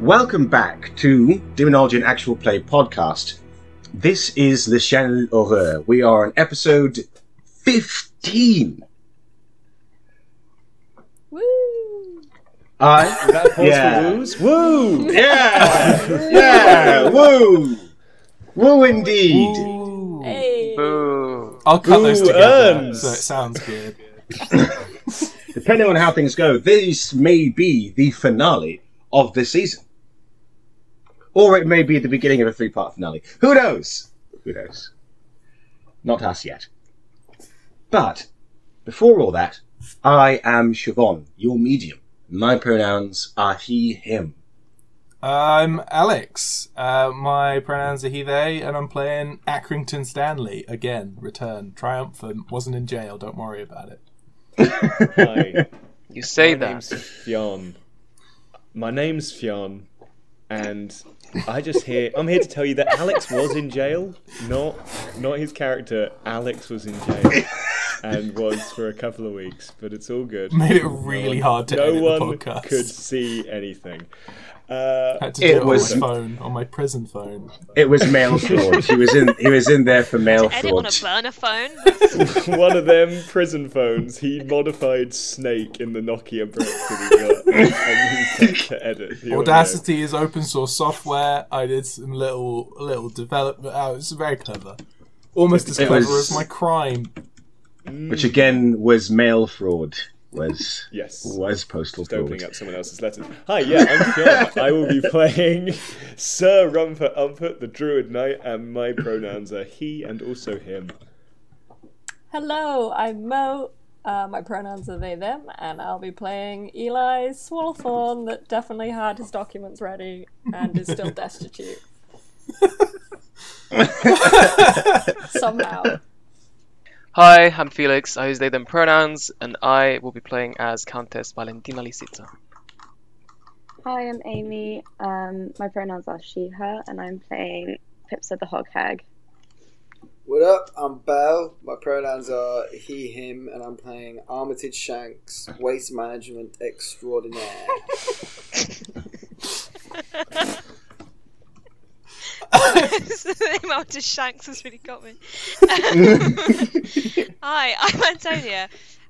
Welcome back to Demonology and Actual Play podcast. This is the Channel Horreur. We are on episode 15. Woo! That pause for woos? Woo! Yeah! Yeah! Woo! Woo indeed! Ooh. Hey! Boo. I'll cut those together earns. so it sounds good. Depending on how things go, this may be the finale of the season. Or it may be the beginning of a 3-part finale. Who knows? Who knows? Not us yet. But, before all that, I am Siobhan, your medium. My pronouns are he, him. I'm Alex. My pronouns are he, they, and I'm playing Accrington Stanley. Again, return. Triumphant. Wasn't in jail, don't worry about it. Hi. You say My that. name's Fionn. My name's Fionn, and I'm here to tell you that Alex was in jail. Not his character. Alex was in jail. And was for a couple of weeks, but it's all good. Made it really hard to edit the No one podcast. could see anything. Had to do it on my phone, on my prison phone. It was mail fraud. He was in there for mail To edit on fraud. a burner phone? One of them prison phones, he modified Snake in the Nokia brick that he got, and he sent to edit. the Audacity is open source software. I did some little development. Oh, it's very clever. Almost as clever as my crime. Which again was mail fraud. Was postal Just opening fraud. up someone else's letters. Hi, yeah, I'm Fionn. I will be playing Sir Rumpert, the Druid Knight, and my pronouns are he and also him. Hello, I'm Mo. My pronouns are they, them, and I'll be playing Eli Swallowthorn that definitely had his documents ready and is still destitute. Somehow. Hi, I'm Felix. I use they them pronouns, and I will be playing as Countess Valentina Lisitsa. Hi, I'm Amy. My pronouns are she, her, and I'm playing Pipsa the Hog Hag. What up? I'm Belle. My pronouns are he, him, and I'm playing Armitage Shanks, waste management extraordinaire. The name Armitage Shanks has really got me. Hi, I'm Antonia.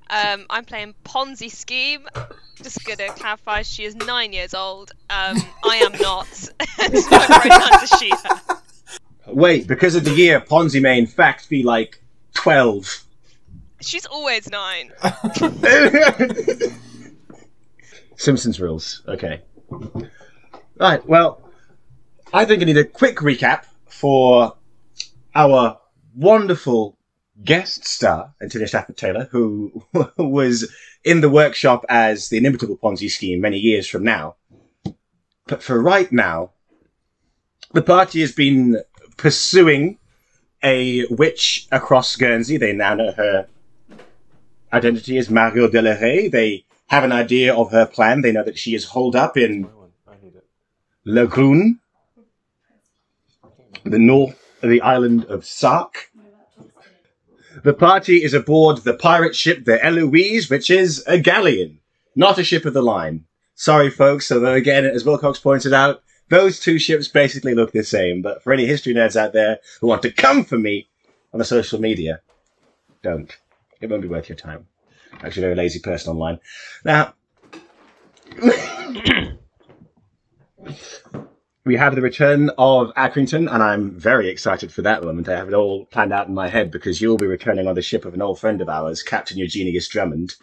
I'm playing Ponzi Skeem. Just gonna clarify, she is 9 years old. I am not. So my pronouns are she, her. Wait, because of the year, Ponzi may in fact be like 12. She's always 9. Simpsons rules. Okay. Right, well, I think I need a quick recap for our wonderful guest star, Antonia Stafford-Taylor, who was in the workshop as the inimitable Ponzi Scheme many years from now. But for right now, the party has been pursuing a witch across Guernsey. They now know her identity as Mario de la Rey. They have an idea of her plan. They know that she is holed up in Le Grun, the north of the island of Sark. The party is aboard the pirate ship, the Eloise, which is a galleon, not a ship of the line. Sorry, folks, although again, as Wilcox pointed out, those two ships basically look the same, but for any history nerds out there who want to come for me on the social media, don't. It won't be worth your time. I'm actually a very lazy person online. Now, we have the return of Accrington, and I'm very excited for that moment. I have it all planned out in my head, because you'll be returning on the ship of an old friend of ours, Captain Eugenius Drummond,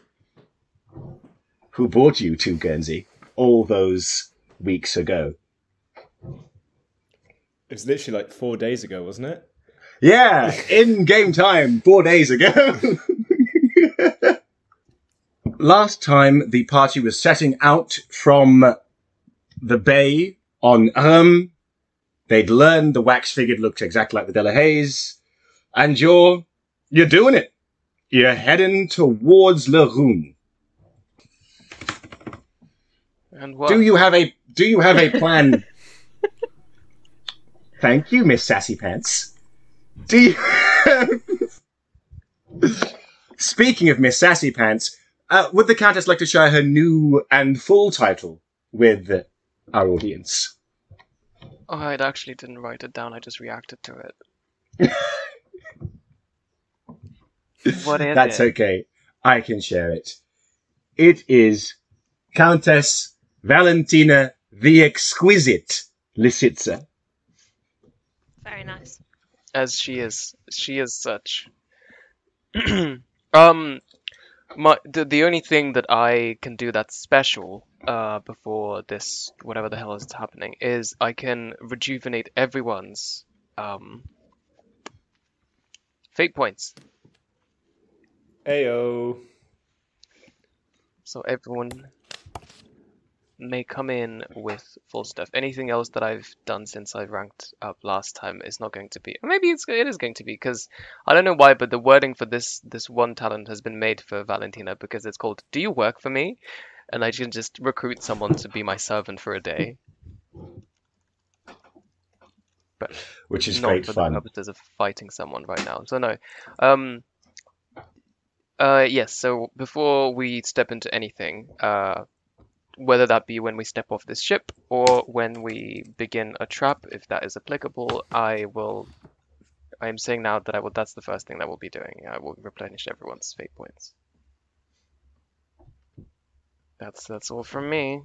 who brought you to Guernsey all those weeks ago. It was literally like 4 days ago, wasn't it? Yeah, in game time, 4 days ago. Last time, the party was setting out from the bay on They'd learned the wax figure looked exactly like the Delahaye's, and you're doing it. You're heading towards Le Rune. And what? Do you have a plan? Thank you, Miss Sassy Pants. Do you... Speaking of Miss Sassy Pants, would the Countess like to share her new and full title with our audience. Oh, I actually didn't write it down. I just reacted to it. What is That's it? okay. I can share it. It is Countess Valentina the Exquisite Lisitsa. Very nice. As she is such. The only thing that I can do that's special before this whatever the hell is happening is I can rejuvenate everyone's fate points. Ayo. So everyone may come in with full stuff. Anything else that I've done since I ranked up last time is not going to be. Maybe it is going to be, because I don't know why, but the wording for this one talent has been made for Valentina, because it's called "Do you work for me?" and I can just recruit someone to be my servant for a day. But Which is not great for fun. the purposes of fighting someone right now. So no. Yes, so before we step into anything, whether that be when we step off this ship or when we begin a trap, if that is applicable, I am saying now that that's the first thing that we'll be doing. I will replenish everyone's fate points. That's all from me.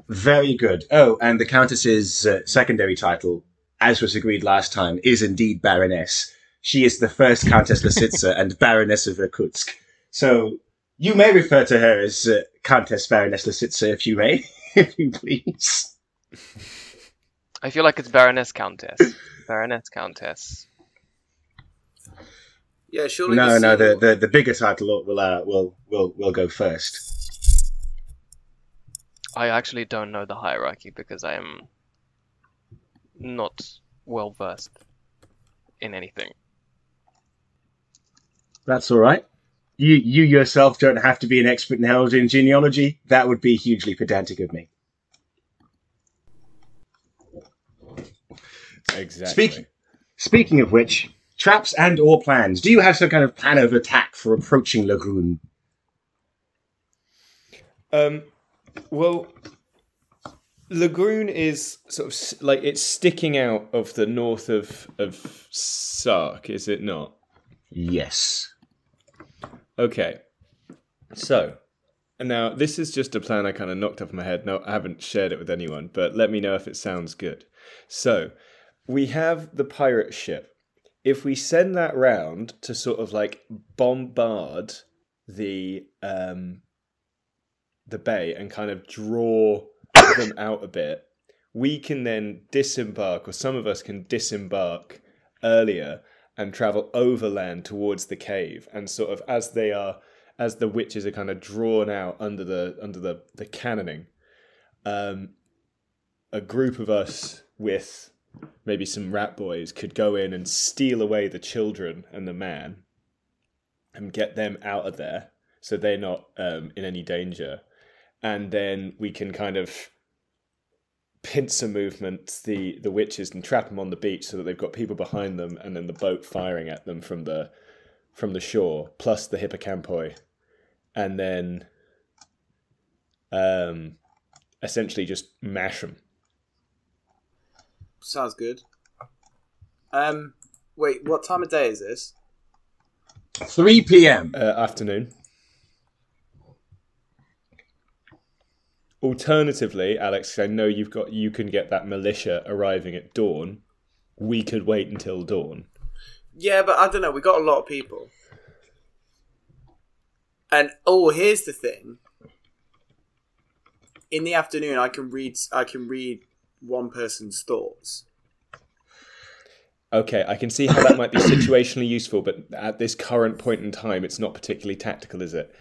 Very good. Oh, and the Countess's secondary title, as was agreed last time, is indeed Baroness. She is the first Countess Lisitsa and Baroness of Irkutsk. So you may refer to her as Countess Baroness Lisitsa, if you may, if you please. I feel like it's Baroness Countess. Baroness Countess. Yeah, surely. No, the bigger title will go first. I actually don't know the hierarchy because I am not well versed in anything. That's all right. You yourself don't have to be an expert in heraldry and genealogy. That would be hugely pedantic of me. Exactly. Speaking of which, traps and or plans. Do you have some kind of plan of attack for approaching Lagoon? Well, Lagoon is sort of like it's sticking out of the north of Sark, is it not? Yes. Okay. So, now this is just a plan I kind of knocked off my head. No, I haven't shared it with anyone, but let me know if it sounds good. So, we have the pirate ship. If we send that round to sort of like bombard the bay and kind of draw them out a bit, we can then disembark, or some of us can disembark earlier and travel overland towards the cave, and sort of as the witches are kind of drawn out under the cannoning, a group of us with maybe some rat boys could go in and steal away the children and the man and get them out of there so they're not in any danger. And then we can kind of pincer movement the witches and trap them on the beach so that they've got people behind them, and then the boat firing at them from the shore, plus the hippocampoi, and then essentially just mash them. Sounds good. Wait, what time of day is this? 3 p.m. Afternoon. Alternatively, Alex, I know you can get that militia arriving at dawn. We could wait until dawn. Yeah, but I don't know. We got a lot of people, and here's the thing. In the afternoon, I can read one person's thoughts. Okay, I can see how that might be situationally useful, but at this current point in time, it's not particularly tactical, is it?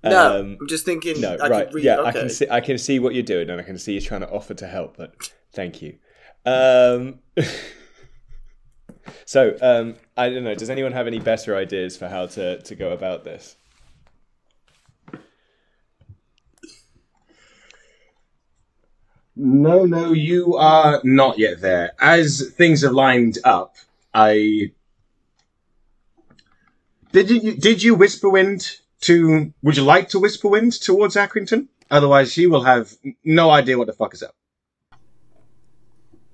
No, I'm just thinking. No, I right? could read, yeah, okay. I can see what you're doing, and I can see you trying to offer to help. But thank you. So I don't know. Does anyone have any better ideas for how to go about this? No, you are not yet there. As things are lined up, Did you Whisperwind would you like to Whisperwind towards Accrington? Otherwise, she will have no idea what the fuck is up.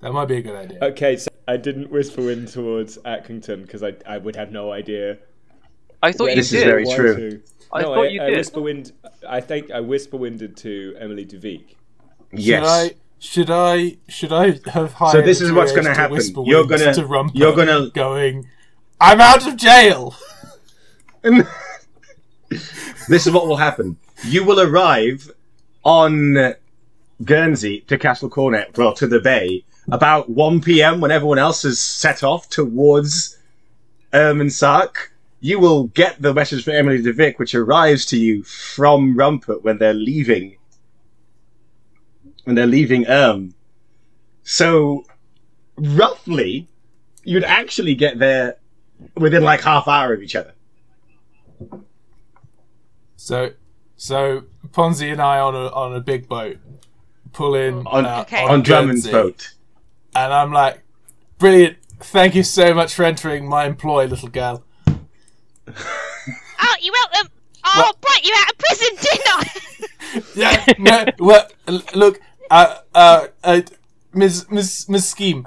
That might be a good idea. Okay, so I didn't whisper wind towards Accrington because I would have no idea. I thought you This did. is very Why true. to. I No, thought you did. I think I whisper winded to Emily DeVeek. Yes. Should I have hired? So this is what's going gonna to happen. whisper You're wind gonna- to Rumpert you're gonna- going. I'm out of jail. This is what will happen. You will arrive on Guernsey to Castle Cornet, well, to the bay, about 1 p.m. when everyone else has set off towards Sark. You will get the message from Emily DeVick, which arrives to you from Rumpert when they're leaving. When they're leaving So, roughly, you'd actually get there within like half hour of each other. So Ponzi and I on a big boat pull in On Drummond's Guernsey, boat. and I'm like, brilliant! Thank you so much for entering my employ, little girl. Oh, you're welcome. Oh, I'll break you out of prison, didn't I? Yeah, no, well, look, Miss Skeem,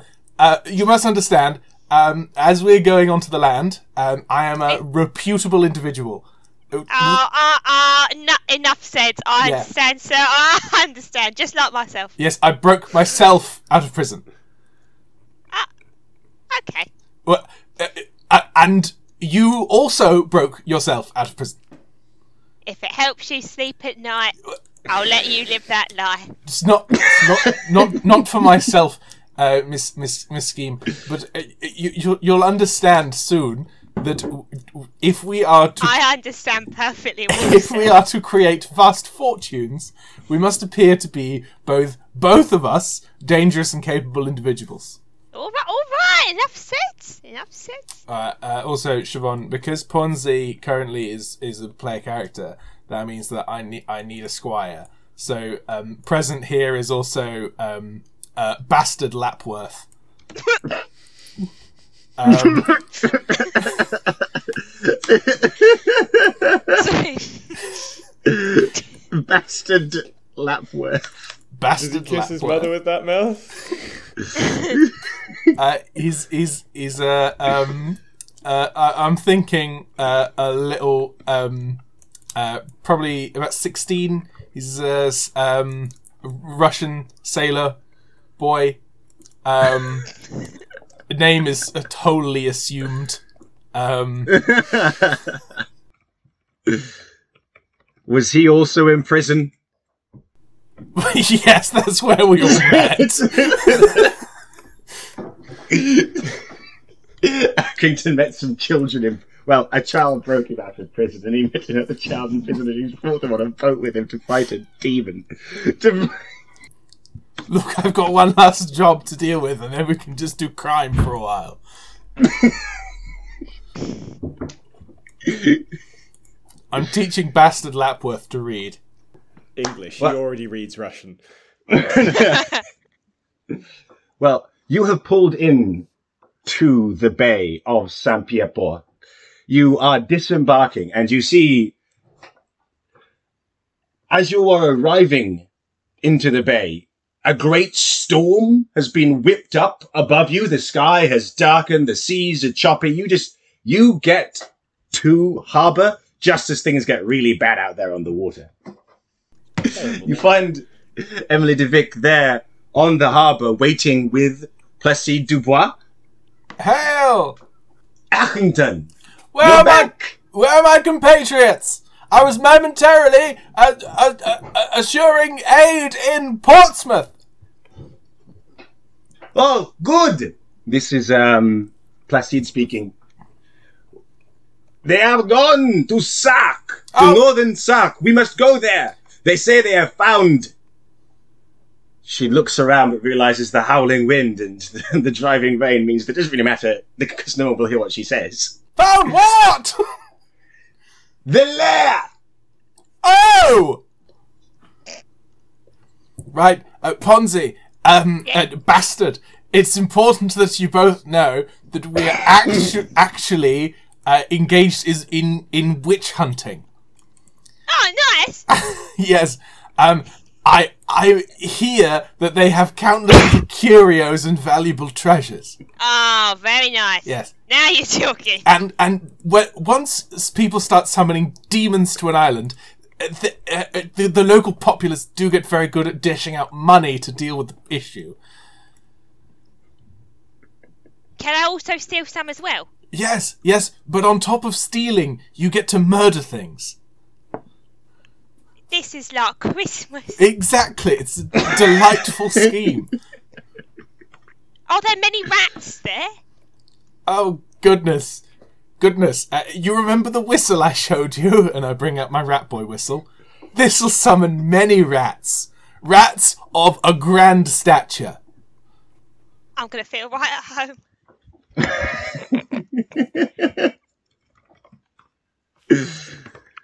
you must understand, as we're going onto the land, I am a reputable individual. Enough said. I Yeah. understand, sir. I understand, just like myself. Yes, I broke myself out of prison. Okay. Well, and you also broke yourself out of prison. If it helps you sleep at night, I'll let you live that lie. It's not for myself, Miss Skeem, but you'll understand soon that if we are to I understand perfectly well. if we are to create vast fortunes, we must appear to be both of us dangerous and capable individuals. All right. Enough said. Also, Siobhan, because Ponzi currently is a player character, that means that I need a squire. So present here is also Bastard Lapworth. Sorry. Bastard Lapworth. Bastard Did he kiss his Lapworth. mother with that mouth? I'm thinking a little probably about 16. He's a Russian sailor boy. Name is totally assumed. Was he also in prison? Yes, that's where we all met. Accrington met some children in... Well, a child broke him out of prison, and he met another child in prison, and he brought them on a boat with him to fight a demon. Look, I've got one last job to deal with, and then we can just do crime for a while. I'm teaching Bastard Lapworth to read. English. What? He already reads Russian. Well, you have pulled in to the bay of Saint-Pierre-Port. You are disembarking, and you see, as you are arriving into the bay, a great storm has been whipped up above you. The sky has darkened, the seas are choppy. You get to harbour just as things get really bad out there on the water. You find Emily DeVick there on the harbour waiting with Placide Dubois. Hail! Accrington! Where You're are back! Where are my compatriots? I was momentarily assuring aid in Portsmouth. Oh, good! This is Placide speaking. They have gone to Sark, to northern Sark. We must go there. They say they have found... She looks around but realises the howling wind and the driving rain means that it doesn't really matter because no one will hear what she says. Found what? The lair! Oh! Right, Ponzi, Bastard, it's important that you both know that we are actually engaged in witch hunting. Oh, nice. Yes, I hear that they have countless curios and valuable treasures. Oh, very nice. Yes. Now you're talking. And once people start summoning demons to an island, the local populace do get very good at dishing out money to deal with the issue. Can I also steal some as well? Yes, but on top of stealing, you get to murder things. This is like Christmas. Exactly, it's a delightful scheme. Are there many rats there? Oh, goodness. You remember the whistle I showed you? And I bring out my rat boy whistle. This'll summon many rats. Rats of a grand stature. I'm going to feel right at home.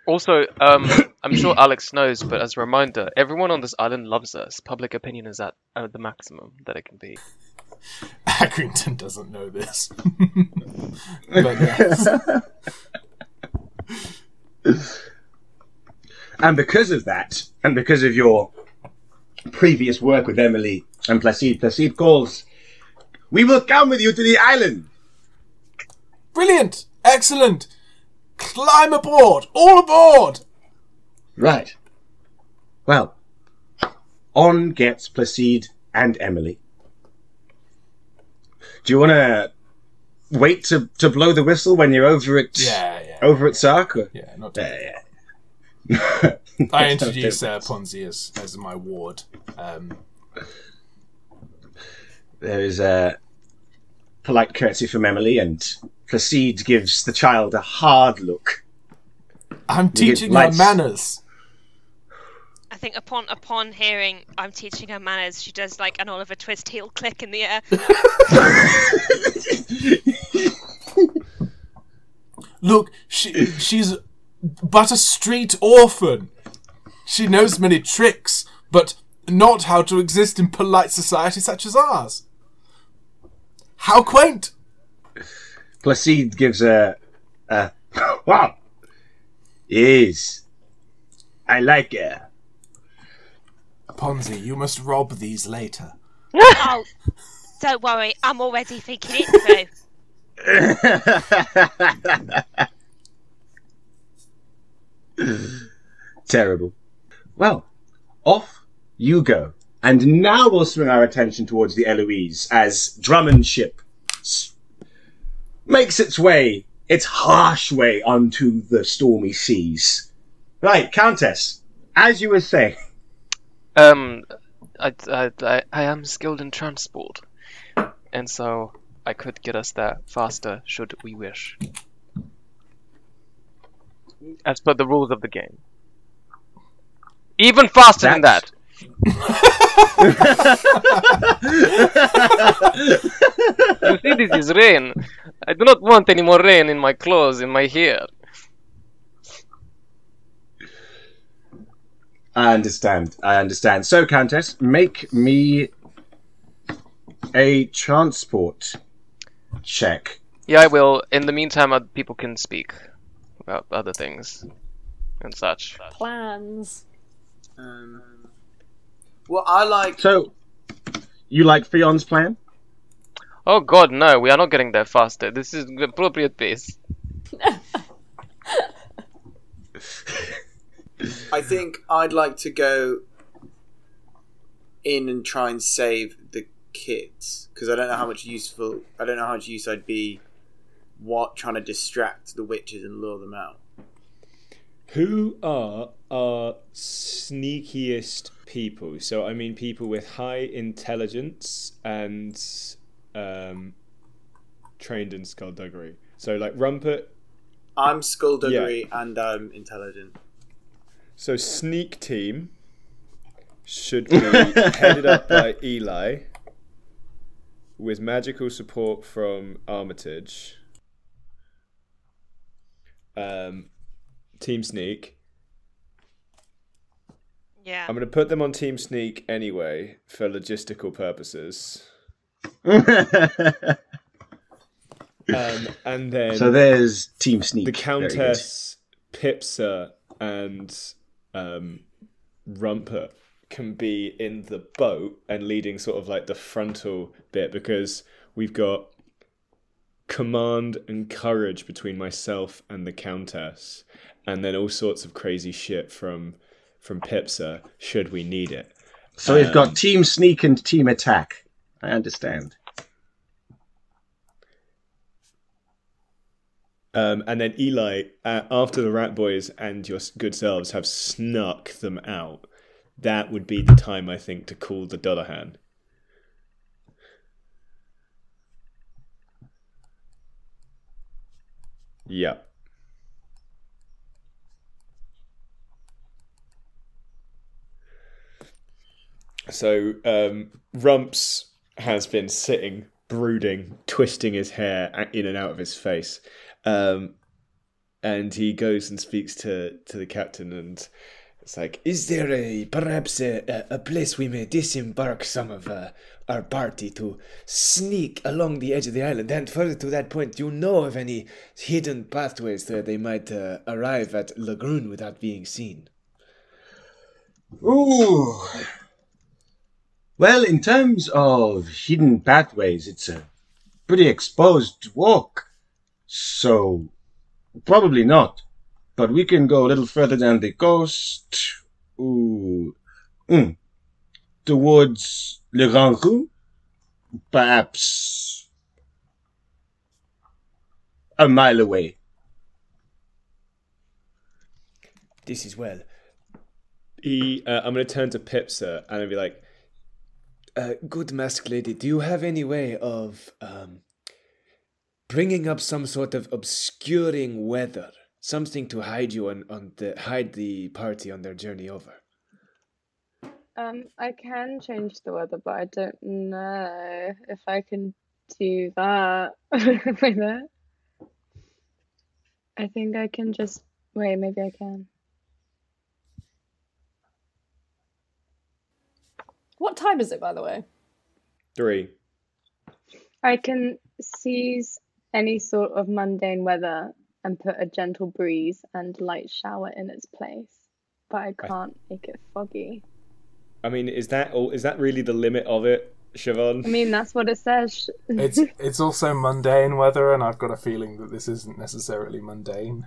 Also, I'm sure Alex knows, but as a reminder, everyone on this island loves us. Public opinion is at the maximum that it can be. Accrington doesn't know this. But yes. And because of that, and because of your previous work with Emily and Placide calls, we will come with you to the island. Brilliant! Excellent! Climb aboard! All aboard! Right. Well, on gets Placide and Emily. Do you want to wait to blow the whistle when you're over at over at Sark? Or? Yeah, not yeah. I introduce Ponzi as my ward. There is a polite curtsy from Emily, and Placide gives the child a hard look. I'm teaching her manners. I think upon hearing I'm teaching her manners, she does like an Oliver Twist heel click in the air. Look, she's but a street orphan. She knows many tricks, but not how to exist in polite society such as ours. How quaint! Placide gives a wow. Yes, I like her. Ponzi, you must rob these later. Oh, don't worry, I'm already thinking it through. Terrible. Well, off you go. And now we'll swing our attention towards the Eloise as Drummond's ship makes its harsh way onto the stormy seas. Right, Countess, as you were saying. I am skilled in transport, and so I could get us there faster should we wish. As per the rules of the game. Even faster than that! You see, this is rain. I do not want any more rain in my clothes, in my hair. I understand. So, Countess, make me a transport check. Yeah, I will. In the meantime, people can speak about other things and such. Plans. Well, I like... So, you like Fion's plan? Oh god, no, we are not getting there faster. This is the appropriate pace. I think I'd like to go in and try and save the kids, because I don't know how much use I'd be trying to distract the witches and lure them out. Who are our sneakiest people? So I mean people with high intelligence and trained in skullduggery. So like Rumpert. I'm skullduggery and I'm intelligent. So sneak team should be headed up by Eli with magical support from Armitage. Team Sneak. Yeah. I'm going to put them on Team Sneak anyway for logistical purposes. And then so there's Team Sneak. The Countess, Pipsa, and Rumpert can be in the boat and leading sort of like the frontal bit, because we've got command and courage between myself and the Countess, and then all sorts of crazy shit from Pipsa should we need it. So we've got team sneak and team attack. I understand. And then Eli, after the Rat Boys and your good selves have snuck them out, that would be the time, I think, to call the Dullahan. Yeah. So Rumps has been sitting, brooding, twisting his hair in and out of his face. And he goes and speaks to the captain, and it's like, is there perhaps a place we may disembark some of our party to sneak along the edge of the island? And further to that point, do you know of any hidden pathways where they might arrive at Lagoon without being seen? Ooh. Well, in terms of hidden pathways, it's a pretty exposed walk. So, probably not. But we can go a little further down the coast. Towards Le Grand Rue. Perhaps a mile away. This is well. I'm going to turn to Pipsa and I'll be like, good masked lady, do you have any way of bringing up some sort of obscuring weather, something to hide you hide the party on their journey over? I can change the weather, but I don't know if I can do that with it. I think I can just wait. Maybe I can. What time is it, by the way? 3. I can seize any sort of mundane weather and put a gentle breeze and light shower in its place, but I can't make it foggy. I mean, is that really the limit of it, Siobhan? I mean, that's what it says. It's also mundane weather, and I've got a feeling that this isn't necessarily mundane.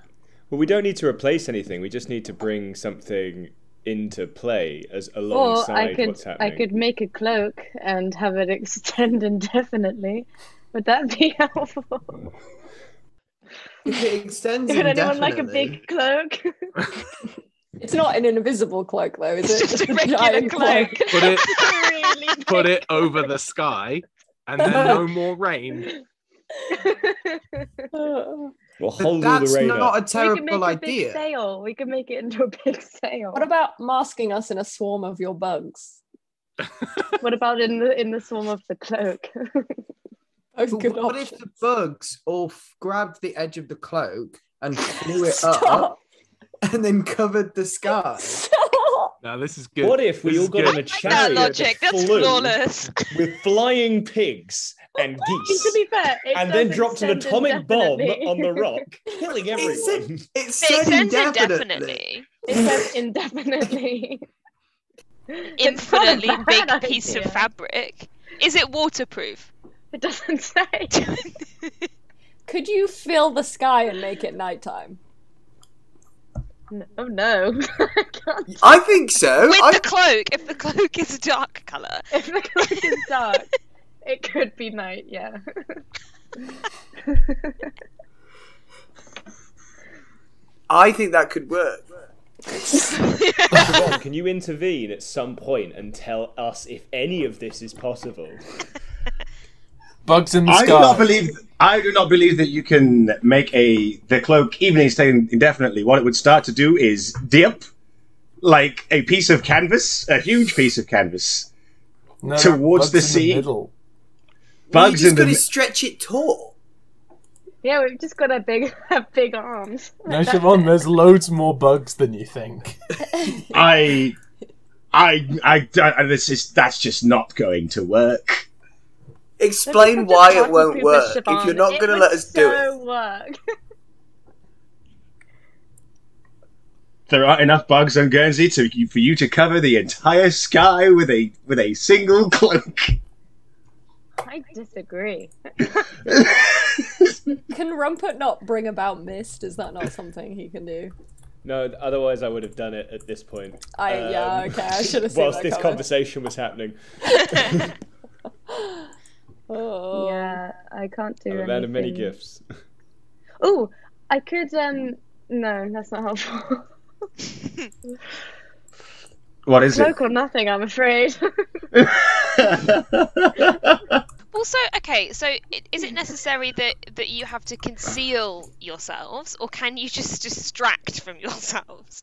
Well, we don't need to replace anything. We just need to bring something into play as alongside what's happening. I could make a cloak and have it extend indefinitely. Would that be helpful? If it extends Would anyone indefinitely... like a big cloak? It's not an invisible cloak, though, is it? It's just a regular cloak. Put it over the sky, and then no more rain. We'll hold But all that's the rain not up. a terrible we can make idea. a big sail. We can make it into a big sail. What about masking us in a swarm of your bugs? What about in the swarm of the cloak? That's a But good what if option. the bugs all grabbed the edge of the cloak and flew it Stop. up and then covered the sky? Now this is good. What if we This all is got good. on a That chariot logic, that that's flew flawless. with flying pigs and To geese, be fair, it and does then dropped an extend atomic bomb indefinitely. on the rock, killing everyone? It It said extends indefinitely. indefinitely. It says indefinitely. Infinitely not a big bad piece of idea. fabric. Is it waterproof? It doesn't say. Could you fill the sky and make it nighttime? Oh no. I can't. I think so. With the cloak, if the cloak is a dark colour. If the cloak is dark, it could be night, yeah. I think that could work. Siobhan, can you intervene at some point and tell us if any of this is possible? Bugs in the I sky. do not believe that you can make the cloak even stay indefinitely. What it would start to do is dip like a piece of canvas, a huge piece of canvas, No, towards bugs the in sea. middle. bugs you in just got the. to stretch it taut. Yeah, we've just got to have big arms. No, Siobhan, there's loads more bugs than you think. That's just not going to work. Explain why it won't work. If you're not going to let us do it. Work. there aren't enough bugs on Guernsey for you to cover the entire sky with a single cloak. I disagree. Can Rumpert not bring about mist? Is that not something he can do? No, otherwise I would have done it at this point. Okay, I should have seen whilst that this coming. conversation was happening. Oh. Yeah, I can't do I'm a anything. man of many gifts. Oh, I could. No, that's not helpful. What is it? Cloak or nothing, I'm afraid. Also, okay, so is it necessary that you have to conceal yourselves, or can you just distract from yourselves?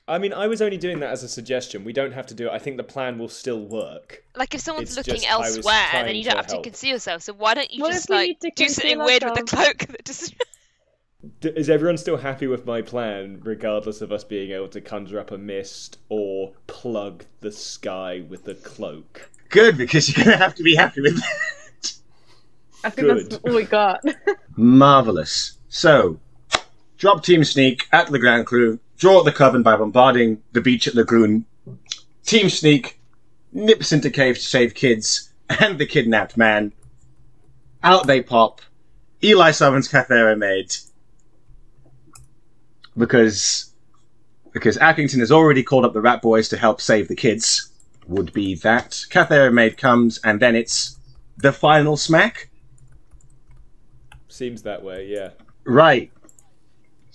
I mean, I was only doing that as a suggestion. We don't have to do it. I think the plan will still work. Like, if someone's It's looking just I was elsewhere, then trying you don't to have to help. conceal yourself. So why don't you What just, if we like, need to do something conceal weird with the ourselves? cloak that just... Is everyone still happy with my plan, regardless of us being able to conjure up a mist or plug the sky with a cloak? Good, because you're going to have to be happy with that. I think that's all we got. Marvellous. So, drop Team Sneak at Le Grand Cru, draw at the coven by bombarding the beach at Lagoon. Team Sneak nips into cave to save kids and the kidnapped man. Out they pop. Eli summons Cathera Maid. Because Accrington has already called up the rat boys to help save the kids. Would be that. Cathera Maid comes, and then it's the final smack. Seems that way, yeah. Right.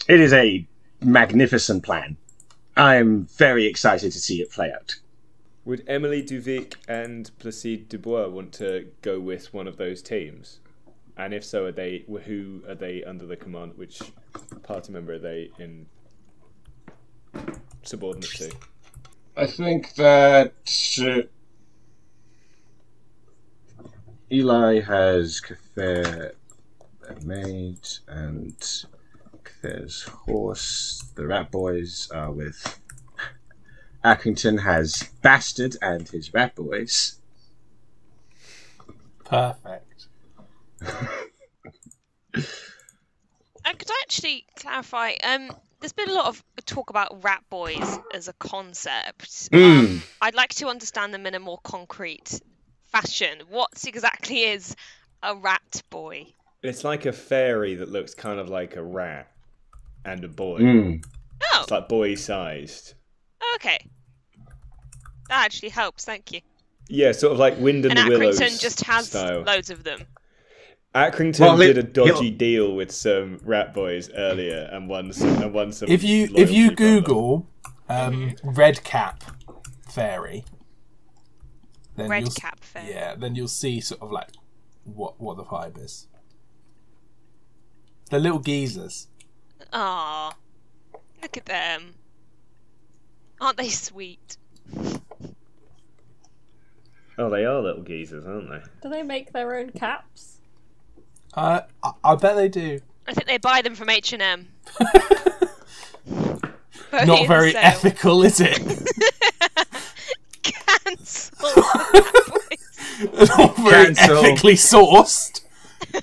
It is a magnificent plan. I'm very excited to see it play out. Would Emily Duvic and Placide Dubois want to go with one of those teams? And if so, who are they under the command? Which party member are they in subordinate to? I think that Eli has Cather Maid and Cather's horse. The rat boys are with Accrington has Bastard and his rat boys. Perfect. Could I actually clarify? There's been a lot of talk about rat boys as a concept. I'd like to understand them in a more concrete fashion. What exactly is a rat boy? It's like a fairy that looks kind of like a rat and a boy. Oh, It's like boy-sized. okay. That actually helps, thank you. Yeah, sort of like Wind and And the Willows Accrington just has style. loads of them. Accrington did a dodgy deal with some rat boys earlier and won some. If you loyalty from them. Google red cap fairy, then Red you'll cap fairy. Yeah, then you'll see sort of like what the vibe is. They're little geezers. Aw, look at them. Aren't they sweet? Oh, they are little geezers, aren't they? Do they make their own caps? I bet they do. I think they buy them from H&M. Not very ethical, is it? Cancel. Not very Cancel. ethically sourced.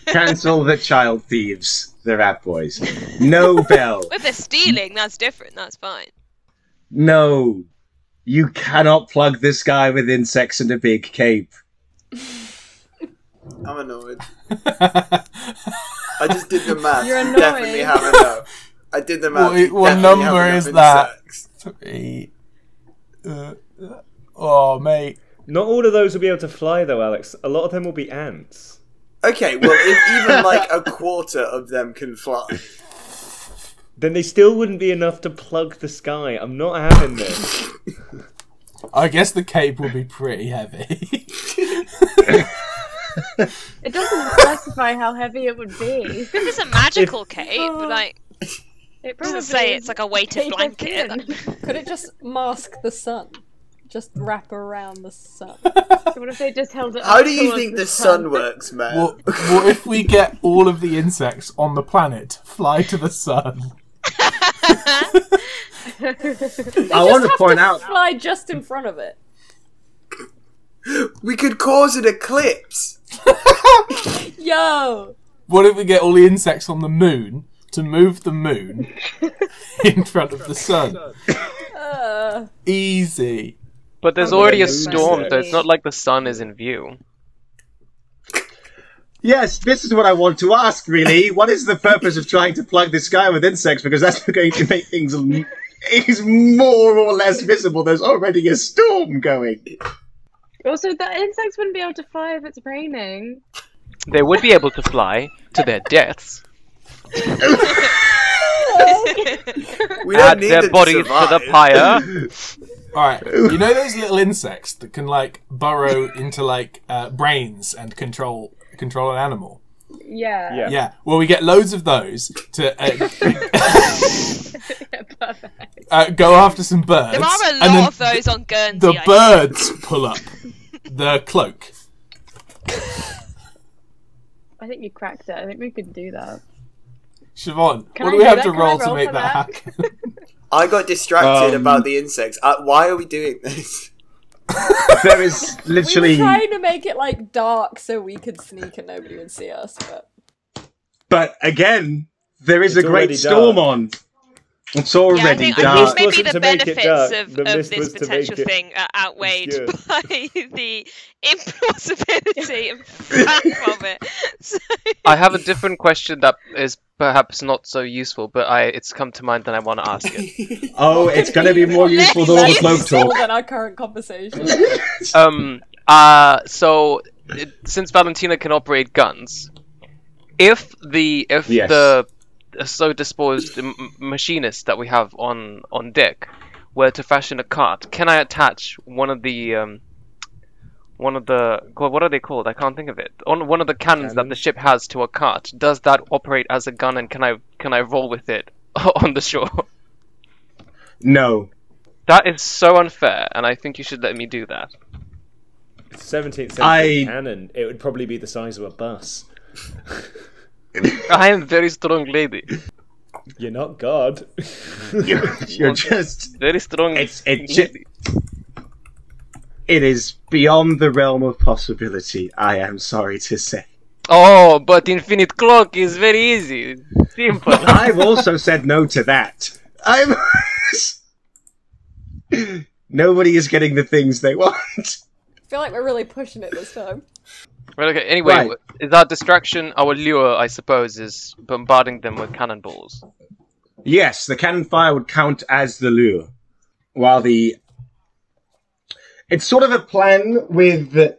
Cancel the child thieves, the rat boys. No bell. If they're stealing, that's different. That's fine. No. You cannot plug this guy with insects and a big cape. I'm annoyed. I just did the math. You're You definitely annoying. have enough. I did the math. You What definitely number have is enough that? insects. 3. Oh, mate. Not all of those will be able to fly, though, Alex. A lot of them will be ants. Okay, well, if even like a quarter of them can fly. Then they still wouldn't be enough to plug the sky. I'm not having this. I guess the cape will be pretty heavy. It doesn't specify how heavy it would be. If it's a magical cape, like, It doesn't say it's like a weighted cape blanket. thin. Could it just mask the sun? Just wrap around the sun. So what if they just held it How up do you towards think the sun works, man? What if we get all of the insects on the planet fly to the sun? I want to point out. Fly just in front of it. We could cause an eclipse. Yo! What if we get all the insects on the moon, to move the moon in front of the sun. Easy. But there's Oh, already a that's storm, so funny. it's not like the sun is in view. Yes, this is what I want to ask, really. What is the purpose of trying to plug the sky with insects? Because that's going to make things more or less visible. There's already a storm going. Also, the insects wouldn't be able to fly if it's raining. They would be able to fly to their deaths. We don't Add need their them bodies to to the survive. pyre. Alright, you know those little insects that can, like, burrow into, like, brains and control an animal? Yeah. Yeah, well, we get loads of those to Perfect. go after some birds. There are a and then lot of those on Guernsey. the I think. birds pull up the cloak. I think you cracked it. I think we could do that. Siobhan, Can what I do we do have that? to Can I roll to roll make for that that? happen? I got distracted Um, about the insects. Why are we doing this? There is We literally... were trying to make it like dark so we could sneak and nobody would see us, but But again, there is It's a great already storm dark. on. It's already I think dark. maybe wasn't the to make it benefits dark. of The mist this was to potential make it thing are outweighed obscure. by the implausibility and fact of it. So, I have a different question that is perhaps not so useful, but it's come to mind and I want to ask it. Oh, it's going to be more useful than all the cloak talk. than our current conversation. Since Valentina can operate guns, if Yes. the so disposed machinist that we have on deck were to fashion a cart, can I attach one of the God, what are they called? I can't think of it. On one of the cannons that the ship has to a cart. Does that operate as a gun, and can I roll with it on the shore? No. That is so unfair, and I think you should let me do that. It's 17th century I- cannon. It would probably be the size of a bus. I am a very strong lady. You're not God. You're just... Very strong. It is beyond the realm of possibility, I am sorry to say. Oh, but infinite clock is very easy. Simple. I've also said no to that. Nobody is getting the things they want. I feel like we're really pushing it this time. Well, okay. Anyway, Right. is our distraction, our lure, I suppose, is bombarding them with cannonballs. Yes, the cannon fire would count as the lure. While it's sort of a plan with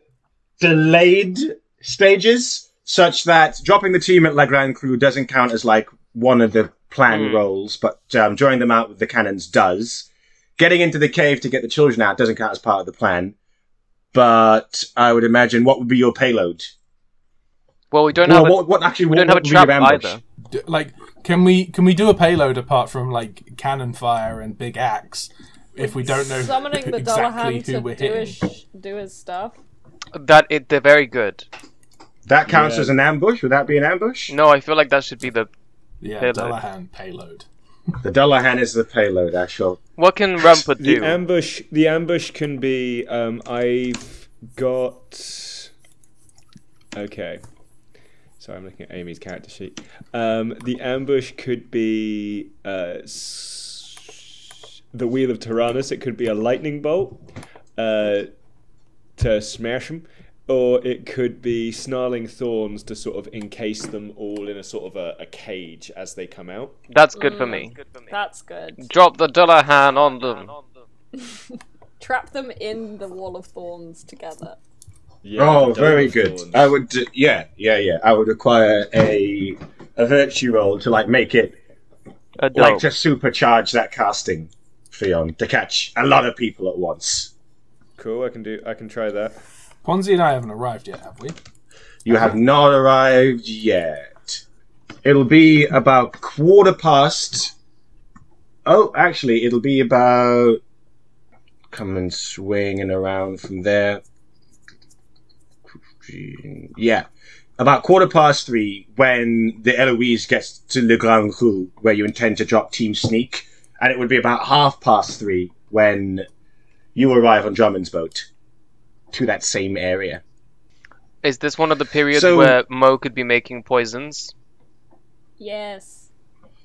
delayed stages, such that dropping the team at La Grande Crew doesn't count as like one of the plan rolls, but drawing them out with the cannons does. Getting into the cave to get the children out doesn't count as part of the plan. But I would imagine, what would be your payload? Well, we don't Well, have we don't have a trap either. Like, can we do a payload apart from like cannon fire and big axe? If we don't know Summoning the exactly Dullahan who we're to hitting. do his stuff. They're very good. That counts Yeah. as an ambush? Would that be an ambush? No, I feel like that should be the. Yeah, Payload. Dullahan payload. The Dullahan is the payload, actual. What can Rumpert do? The ambush can be. I've got. Okay. Sorry, I'm looking at Amy's character sheet. The ambush could be the Wheel of Tyrannus. It could be a lightning bolt to smash them, or it could be snarling thorns to sort of encase them all in a sort of a cage as they come out. That's good for me. That's good. Drop the Dullahan on them. Trap them in the wall of thorns together. Yeah, Oh, the very double good. thorns. I would, yeah. I would require a virtue roll to like make it A like dope. to supercharge that casting, Fionn, to catch a lot of people at once. Cool. I can try that. Ponzi and I haven't arrived yet, have we? You have not arrived yet. It'll be about 1:15. Oh, actually, it'll be about coming swinging around from there. Yeah, about 3:15 when the Eloise gets to Le Grand Cru, where you intend to drop Team Sneak, and it would be about 3:30 when you arrive on Drummond's boat to that same area. Is this one of the periods So- where Mo could be making poisons? Yes.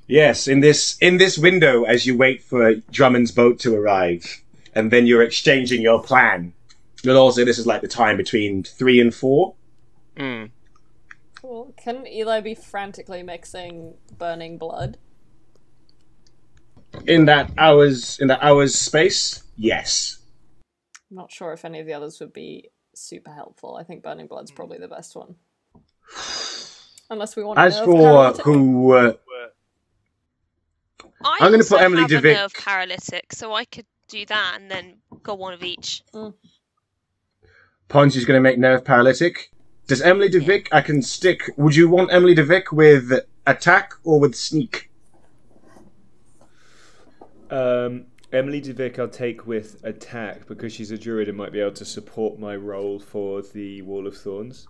Yes, in this window as you wait for Drummond's boat to arrive, and then you're exchanging your plan. And also, this is like the time between 3 and 4. Mm. Cool. Can Eli be frantically mixing burning blood? In that hour's space, yes. I'm not sure if any of the others would be super helpful. I think burning blood's probably the best one. Unless we want to As for who, I'm going to put Emily have a DeVick. nerve paralytic, so I could do that and then go one of each. Ponzi's going to make nerve paralytic. Does Emily DeVick? I can stick. Would you want Emily DeVick with attack or with sneak? Emily DeVick I'll take with attack because she's a druid and might be able to support my role for the Wall of Thorns.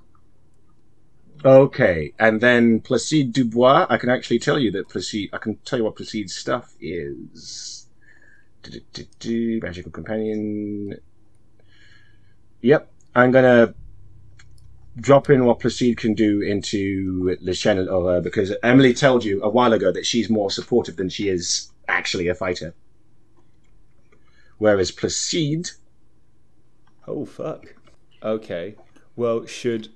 Okay, and then Placide Dubois, I can actually tell you that Placide... I can tell you what Placide's stuff is. Magical Companion... Yep, I'm gonna drop in what Placide can do into Le Channel Horreur because Emily told you a while ago that she's more supportive than she is actually a fighter. Whereas Placide... Oh, fuck. Okay. Well, should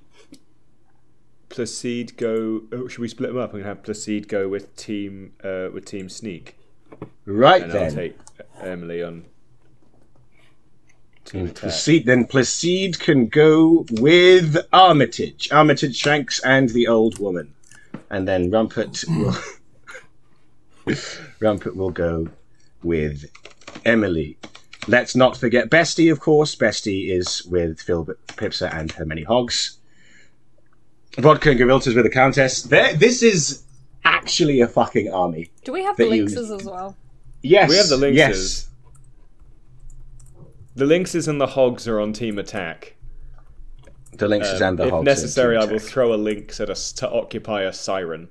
Placide go... Oh, should we split them up and have Placide go with Team Sneak? Right, and then. I'll take Emily on Team Attack. Placide can go with Armitage. Armitage, Shanks, and the old woman. And then Rumpert will go with Emily. Let's not forget Bestie, of course. Bestie is with Philbert, Pipsa, and her many hogs. Vodka and Gariltas with the Countess. This is actually a fucking army. Do we have the lynxes as well? Yes. We have the lynxes. Yes. The lynxes and the hogs are on Team Attack. The lynxes and the hogs. If necessary, I will throw a lynx at us to occupy a siren.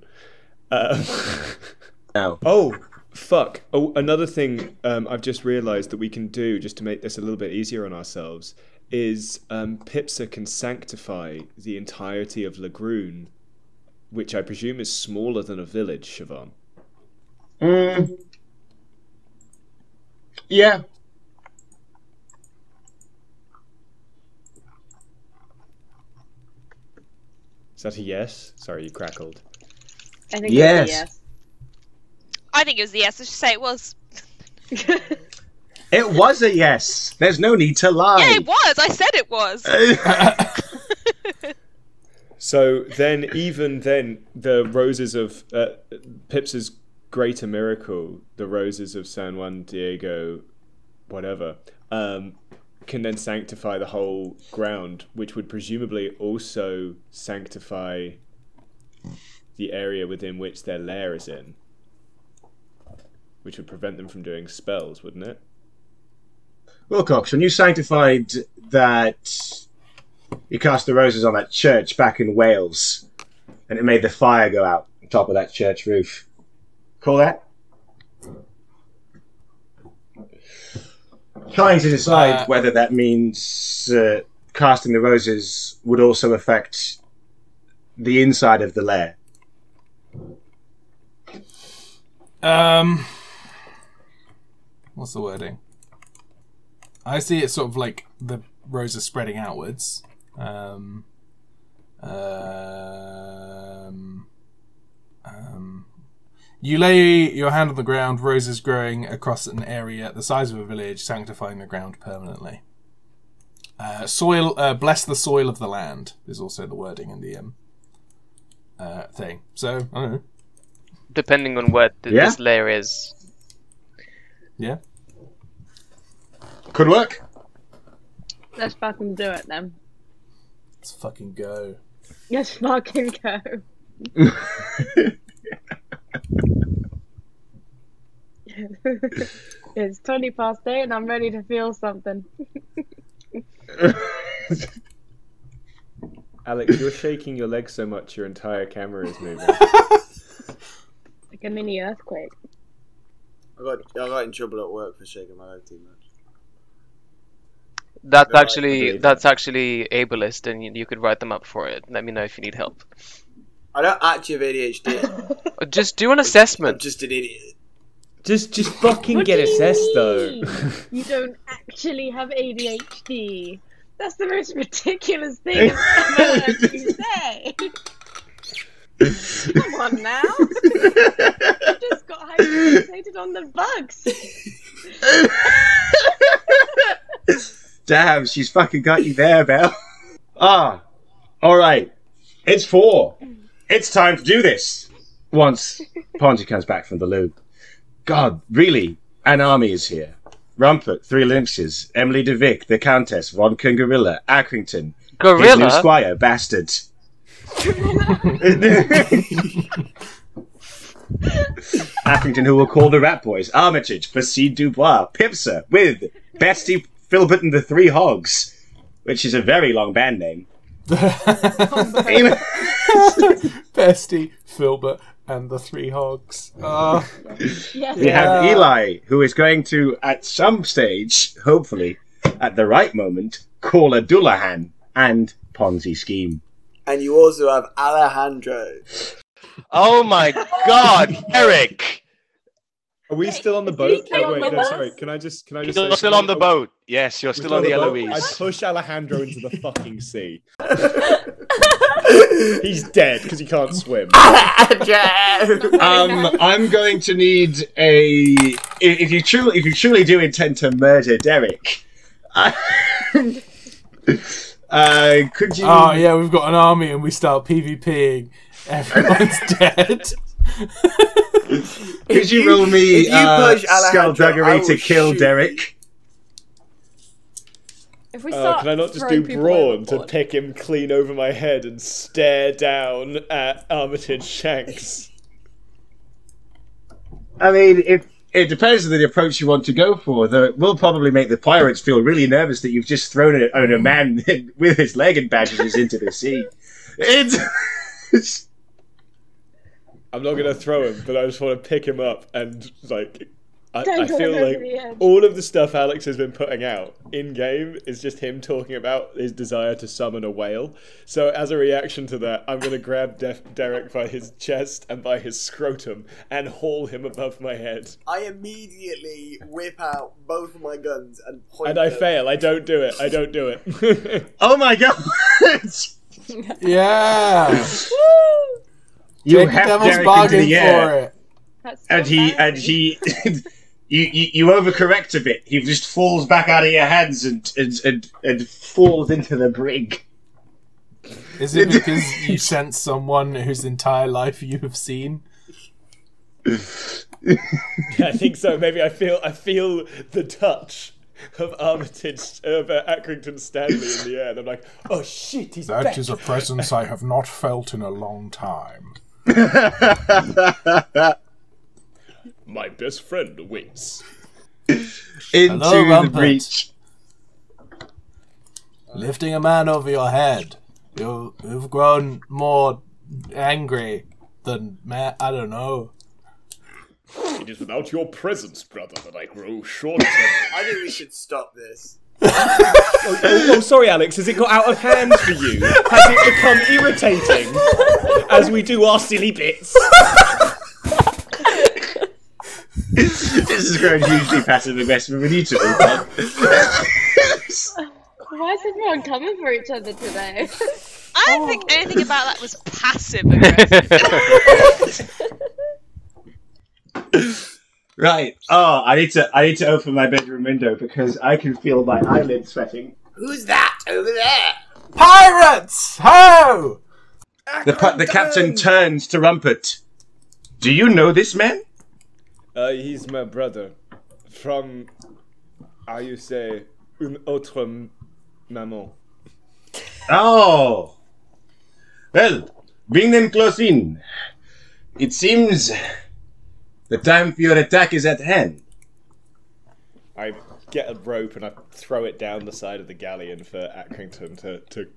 Oh, fuck. Oh, another thing I've just realised that we can do, just to make this a little bit easier on ourselves, is Pipsa can sanctify the entirety of Lagroon, which I presume is smaller than a village, Siobhan. Yeah. Is that a yes? Sorry, you crackled. I think Yes. it's a yes. I think it was the yes. I should say it was. It was a yes. There's no need to lie. Yeah, it was. I said it was. So then, even then, the roses of Pipsa's greater miracle, the roses of San Juan Diego, whatever, can then sanctify the whole ground, which would presumably also sanctify the area within which their lair is in, which would prevent them from doing spells, wouldn't it? Wilcox, when you sanctified that... You cast the roses on that church back in Wales, and it made the fire go out on top of that church roof. Call that? Trying to decide whether that means casting the roses would also affect the inside of the lair. What's the wording? I see it sort of like the roses spreading outwards. You lay your hand on the ground, roses growing across an area the size of a village, sanctifying the ground permanently. Bless the soil of the land is also the wording in the thing. So, I don't know. Depending on where this layer is. Yeah. Could work. Let's fucking do it then. Let's fucking go. Let's fucking go. It's 8:20 and I'm ready to feel something. Alex, you're shaking your legs so much your entire camera is moving. Like a mini earthquake. I got in trouble at work for shaking my leg too much. That's Right, actually ableist, and you could write them up for it. Let me know if you need help. I don't actually have ADHD. Just do an assessment. I'm just an idiot. Just fucking What get do you assessed though. mean? You don't actually have ADHD. That's the most ridiculous thing I've ever heard you say. Come on now. You just got hyperfixated on the bugs. Damn, she's fucking got you there, Belle. Ah, alright. It's 4. It's time to do this. Once Ponzi comes back from the loo. God, really? An army is here. Rumpert, 3 lynxes, Emily de Vic, the Countess, Von Gorilla, Accrington. His new squire, Bastard. Accrington, who will call the Rat Boys, Armitage, Placide Dubois, Pipsa, with Bestie, Filbert and the 3 Hogs, which is a very long band name. Bestie, Filbert, and the 3 Hogs. Yes. We have Eli, who is going to, at some stage, hopefully, at the right moment, call a Dullahan and Ponzi Skeem. And you also have Alejandro. Oh my God, Eric! Are we still on the boat? Stay Oh, on wait, the no, boat. sorry. Can I just You're say still on the boat. Yes, you're still on the boat. Eloise. I push Alejandro into the fucking sea. He's dead because he can't swim. I'm going to need a. If you truly do intend to murder Derek, could you? Oh yeah, we've got an army and we start PvPing. Everyone's dead. Could you roll me if you push Alejandro, skullduggery I to will kill shoot. Derek? If we start Can I not just throwing do people brawn to overboard. pick him clean over my head and stare down at Armitage Shanks? I mean, it depends on the approach you want to go for, though it will probably make the pirates feel really nervous that you've just thrown it on a man with his leg in bandages into the sea. It's... I'm not gonna throw him, but I just want to pick him up and like. I Don't feel go over like the edge. all of the stuff Alex has been putting out in game is just him talking about his desire to summon a whale. So as a reaction to that, I'm going to grab Derek by his chest and by his scrotum and haul him above my head. I immediately whip out both of my guns and point And I them. fail. I don't do it. I don't do it. Oh my god! Yeah. You Take the have devil's Derek into bargain the for air, it. That's so and he embarrassing. you overcorrect a bit. He just falls back out of your hands and falls into the brig. Is it because you sense someone whose entire life you have seen? Yeah, I think so. Maybe I feel the touch of Armitage of Accrington Stanley in the air. And I'm like, oh shit, he's back. That is a presence I have not felt in a long time. My best friend waits. Into the Rumpert. breach. Lifting a man over your head. You've grown more angry than I don't know. It is without your presence, brother, that I grow short-tempered. I think we should stop this. Oh, sorry, Alex. Has it got out of hand for you? Has it become irritating as we do our silly bits? This is going hugely passive aggressive with you two. Why is everyone coming for each other today? I don't think anything about that was passive aggressive. Right. Oh, I need to open my bedroom window because I can feel my eyelids sweating. Who's that over there? Pirates! Ho! The captain turns to Rumpert. Do you know this man? He's my brother. From, how you say, une autre maman. Oh. Well, bring them close in. It seems the time for your attack is at hand. I get a rope and I throw it down the side of the galleon for Accrington to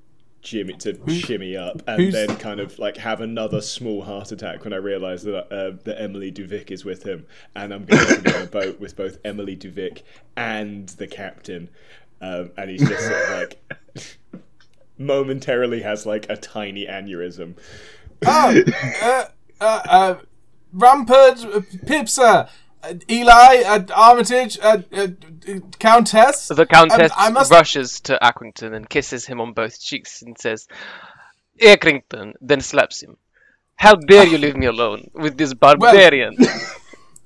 shimmy up, and then kind of like have another small heart attack when I realise that Emily Duvic is with him, and I'm going to be on a boat with both Emily Duvic and the captain, and he's just sort of like momentarily has like a tiny aneurysm. Rumpert, Pipsa, Eli, Armitage, Countess. The Countess I must... rushes to Accrington and kisses him on both cheeks and says, Accrington, then slaps him. How dare you leave me alone with this barbarian?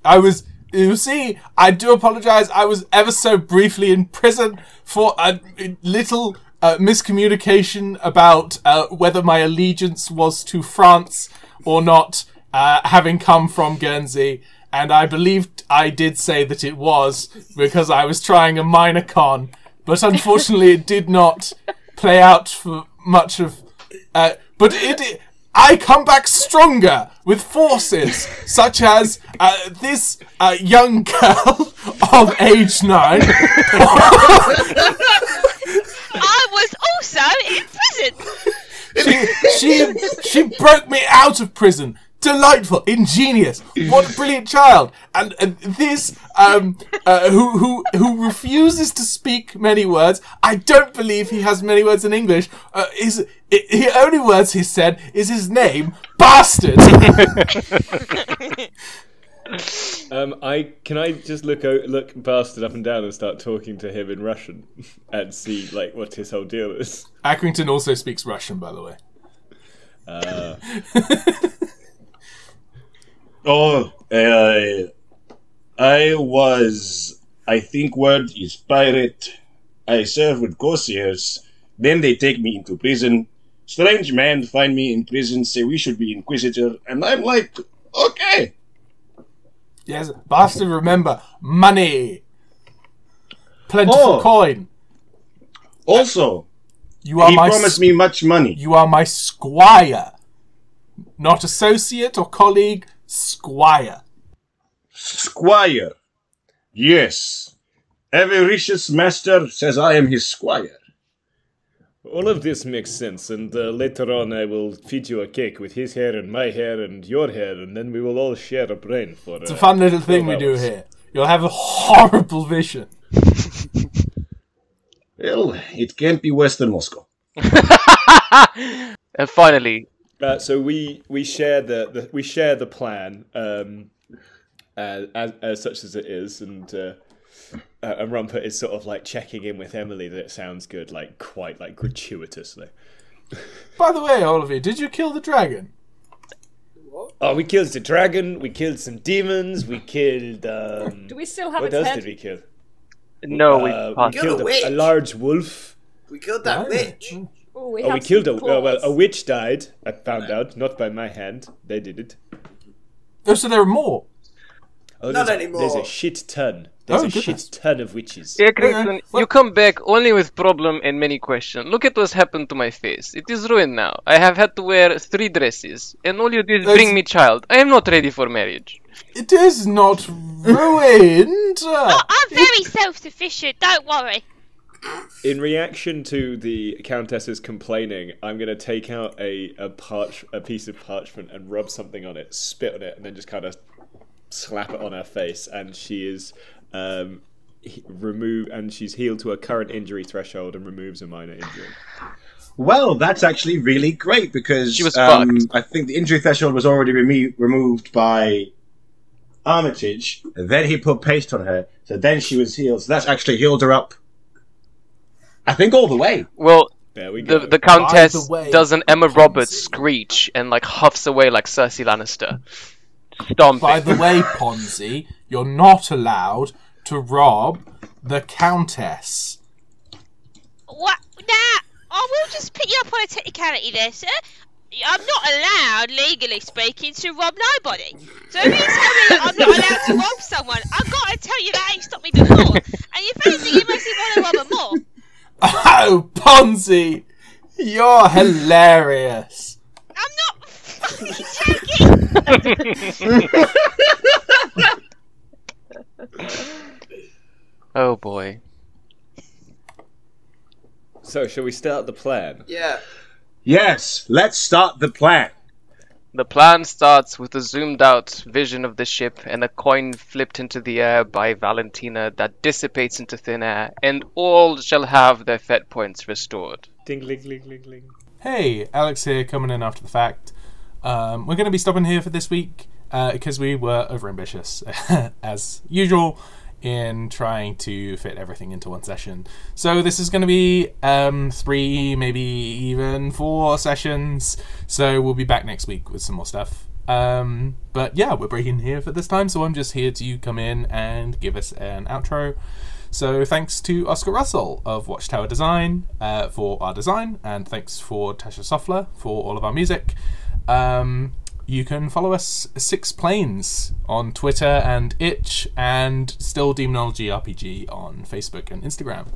Well, you see, I do apologise. I was ever so briefly in prison for a little miscommunication about whether my allegiance was to France or not, having come from Guernsey. And I believed I did say that it was, because I was trying a minor con. But unfortunately, it did not play out for much of... but I come back stronger with forces, such as this young girl of age 9. I was also in prison. She broke me out of prison. Delightful, ingenious. What a brilliant child! And this who refuses to speak many words. I don't believe he has many words in English. The only words he said is his name, bastard. Can I just look bastard up and down and start talking to him in Russian and see like what his whole deal is? Accrington also speaks Russian, by the way. I think word is pirate. I serve with courtiers. Then they take me into prison. Strange man find me in prison, say we should be inquisitor, and I'm like, okay. Yes, bastard, remember, money. Plentiful coin. Also, he promised me much money. You are my squire. Not associate or colleague, squire. Squire. Yes. Avaricious master says I am his squire. All of this makes sense, and later on I will feed you a cake with his hair and my hair and your hair, and then we will all share a brain for It's a fun little thing we do here. You'll have a horrible vision. Well, it can't be worse than Moscow. And finally... so we share the plan, as such as it is, and Rumpert is sort of like checking in with Emily that it sounds good, like quite like gratuitously. By the way, all of you, did you kill the dragon? What? Oh, we killed the dragon. We killed some demons. We killed. Do we still have what its else head? did we kill? No, we killed a large wolf. We killed that witch. Ooh, we killed claws. a witch died. I found out, not by my hand. They did it. Oh, so there are more. Oh, Not anymore. There's a shit ton. There's a shit ton of witches. Yeah, Accrington, you come back only with problem and many questions. Look at what's happened to my face. It is ruined now. I have had to wear 3 dresses, and all you did is bring me child. I am not ready for marriage. It is not ruined. I'm very self-sufficient, don't worry. In reaction to the Countess's complaining, I'm going to take out a piece of parchment and rub something on it, spit on it, and then just kind of slap it on her face, and she is she's healed to her current injury threshold and removes a minor injury. Well, that's actually really great because She was fucked. I think the injury threshold was already removed by Armitage, and then he put paste on her, so then she was healed. So that's actually healed her up, I think, all the way. Well, There we go. the Countess By the way, does an Emma Ponzi. Roberts screech and like huffs away like Cersei Lannister. Stomping. By the way, Ponzi, you're not allowed to rob the Countess. What? Nah, I will just pick you up on a technicality there, sir. I'm not allowed, legally speaking, to rob nobody. So if you tell me that I'm not allowed to rob someone, I've got to tell you that ain't stopped me before. And if anything, you must want to rob them more. Oh, Ponzi, you're hilarious. I'm not fucking joking. Oh boy. So, shall we start the plan? Yeah. Yes, let's start the plan. The plan starts with a zoomed out vision of the ship and a coin flipped into the air by Valentina that dissipates into thin air, and all shall have their fate points restored. Ding, ling, ling, ling, ling. Hey, Alex here, coming in after the fact. We're going to be stopping here for this week because we were overambitious, as usual, in trying to fit everything into one session. So this is going to be 3, maybe even 4 sessions. So we'll be back next week with some more stuff. But yeah, we're breaking here for this time, so I'm just here to come in and give us an outro. So thanks to Oscar Russell of Watchtower Design for our design, and thanks for Tasha Soffler for all of our music. You can follow us 6 Planes on Twitter and Itch, and Still Demonology RPG on Facebook and Instagram.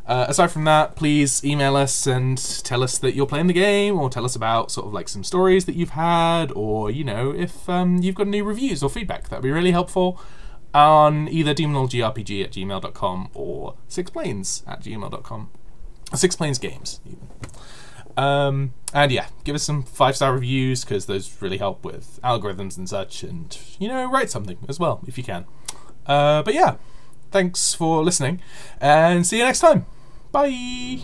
Aside from that, please email us and tell us that you're playing the game, or tell us about sort of like some stories that you've had, or, you know, if you've got any reviews or feedback. That'd be really helpful on either demonologyrpg@gmail.com or 6planes@gmail.com. 6 Planes Games, even. And yeah, give us some 5-star reviews, because those really help with algorithms and such, and, you know, write something as well if you can. But yeah, thanks for listening, and see you next time. Bye!